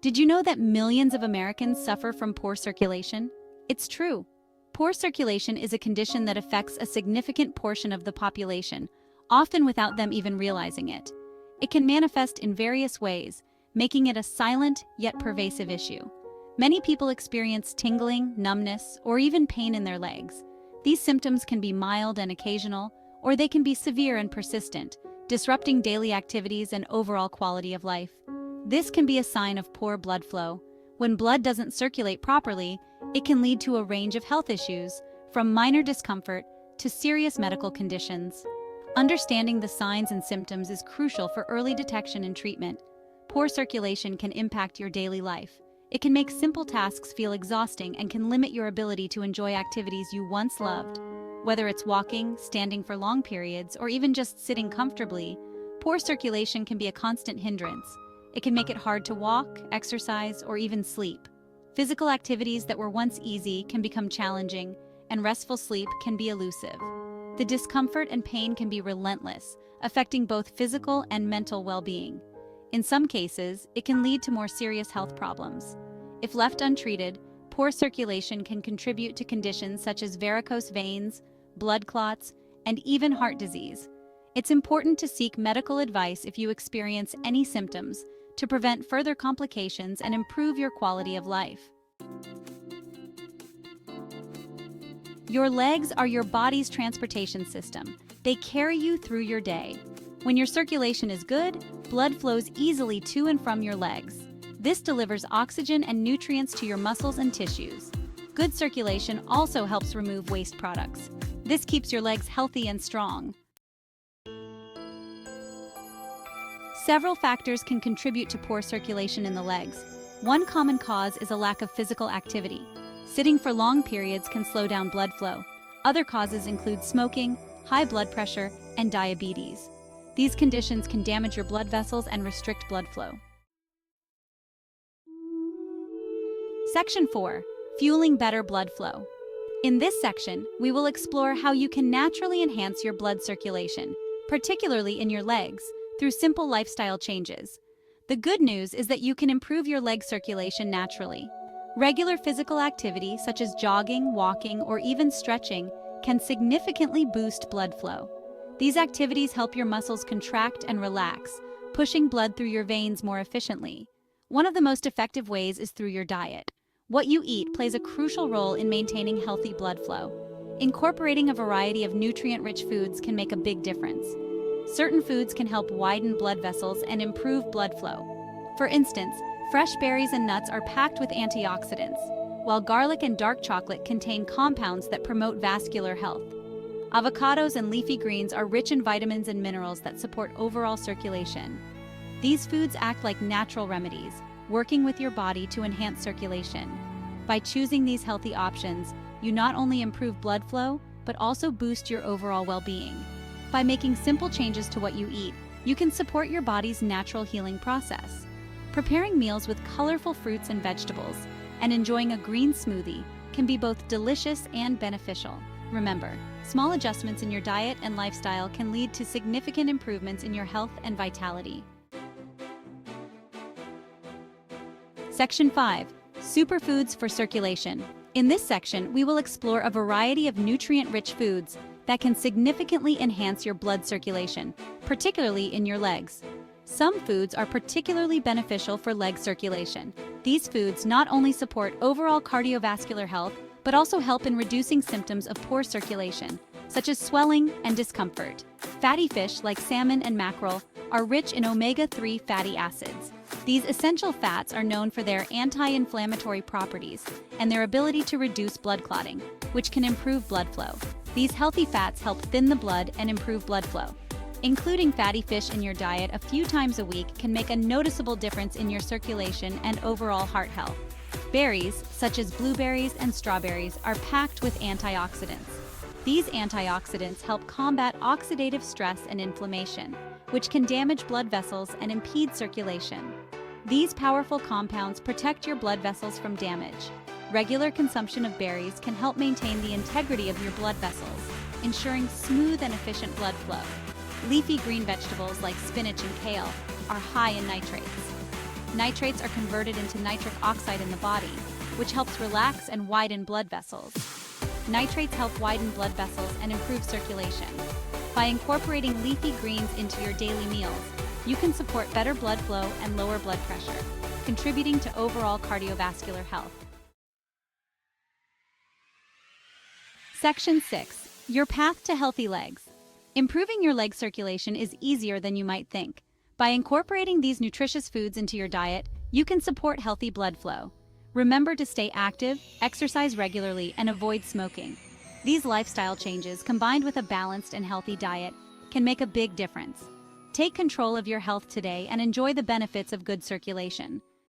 Did you know that millions of Americans suffer from poor circulation? It's true. Poor circulation is a condition that affects a significant portion of the population, often without them even realizing it. It can manifest in various ways, making it a silent yet pervasive issue. Many people experience tingling, numbness, or even pain in their legs. These symptoms can be mild and occasional, or they can be severe and persistent, disrupting daily activities and overall quality of life. This can be a sign of poor blood flow. When blood doesn't circulate properly, it can lead to a range of health issues, from minor discomfort to serious medical conditions. Understanding the signs and symptoms is crucial for early detection and treatment. Poor circulation can impact your daily life. It can make simple tasks feel exhausting and can limit your ability to enjoy activities you once loved. Whether it's walking, standing for long periods, or even just sitting comfortably, poor circulation can be a constant hindrance. It can make it hard to walk, exercise, or even sleep. Physical activities that were once easy can become challenging, and restful sleep can be elusive. The discomfort and pain can be relentless, affecting both physical and mental well-being. In some cases, it can lead to more serious health problems. If left untreated, poor circulation can contribute to conditions such as varicose veins, blood clots, and even heart disease. It's important to seek medical advice if you experience any symptoms to prevent further complications and improve your quality of life. Your legs are your body's transportation system. They carry you through your day. When your circulation is good, blood flows easily to and from your legs. This delivers oxygen and nutrients to your muscles and tissues. Good circulation also helps remove waste products. This keeps your legs healthy and strong. Several factors can contribute to poor circulation in the legs. One common cause is a lack of physical activity. Sitting for long periods can slow down blood flow. Other causes include smoking, high blood pressure, and diabetes. These conditions can damage your blood vessels and restrict blood flow. Section 4. Fueling better blood flow. In this section, we will explore how you can naturally enhance your blood circulation, particularly in your legs, through simple lifestyle changes. The good news is that you can improve your leg circulation naturally. Regular physical activity, such as jogging, walking, or even stretching, can significantly boost blood flow. These activities help your muscles contract and relax, pushing blood through your veins more efficiently. One of the most effective ways is through your diet. What you eat plays a crucial role in maintaining healthy blood flow. Incorporating a variety of nutrient-rich foods can make a big difference. Certain foods can help widen blood vessels and improve blood flow. For instance, fresh berries and nuts are packed with antioxidants, while garlic and dark chocolate contain compounds that promote vascular health. Avocados and leafy greens are rich in vitamins and minerals that support overall circulation. These foods act like natural remedies, working with your body to enhance circulation. By choosing these healthy options, you not only improve blood flow, but also boost your overall well-being. By making simple changes to what you eat, you can support your body's natural healing process. Preparing meals with colorful fruits and vegetables and enjoying a green smoothie can be both delicious and beneficial. Remember, small adjustments in your diet and lifestyle can lead to significant improvements in your health and vitality. Section 5. Superfoods for circulation. In this section, we will explore a variety of nutrient-rich foods that can significantly enhance your blood circulation, particularly in your legs. Some foods are particularly beneficial for leg circulation. These foods not only support overall cardiovascular health, but also help in reducing symptoms of poor circulation, such as swelling and discomfort. Fatty fish like salmon and mackerel are rich in omega-3 fatty acids. These essential fats are known for their anti-inflammatory properties and their ability to reduce blood clotting, which can improve blood flow. These healthy fats help thin the blood and improve blood flow. Including fatty fish in your diet a few times a week can make a noticeable difference in your circulation and overall heart health. Berries, such as blueberries and strawberries, are packed with antioxidants. These antioxidants help combat oxidative stress and inflammation, which can damage blood vessels and impede circulation. These powerful compounds protect your blood vessels from damage. Regular consumption of berries can help maintain the integrity of your blood vessels, ensuring smooth and efficient blood flow. Leafy green vegetables like spinach and kale are high in nitrates. Nitrates are converted into nitric oxide in the body, which helps relax and widen blood vessels. Nitrates help widen blood vessels and improve circulation. By incorporating leafy greens into your daily meals, you can support better blood flow and lower blood pressure, contributing to overall cardiovascular health. Section 6. Your path to healthy legs. Improving your leg circulation is easier than you might think. By incorporating these nutritious foods into your diet, you can support healthy blood flow. Remember to stay active, exercise regularly, and avoid smoking. These lifestyle changes, combined with a balanced and healthy diet, can make a big difference. Take control of your health today and enjoy the benefits of good circulation.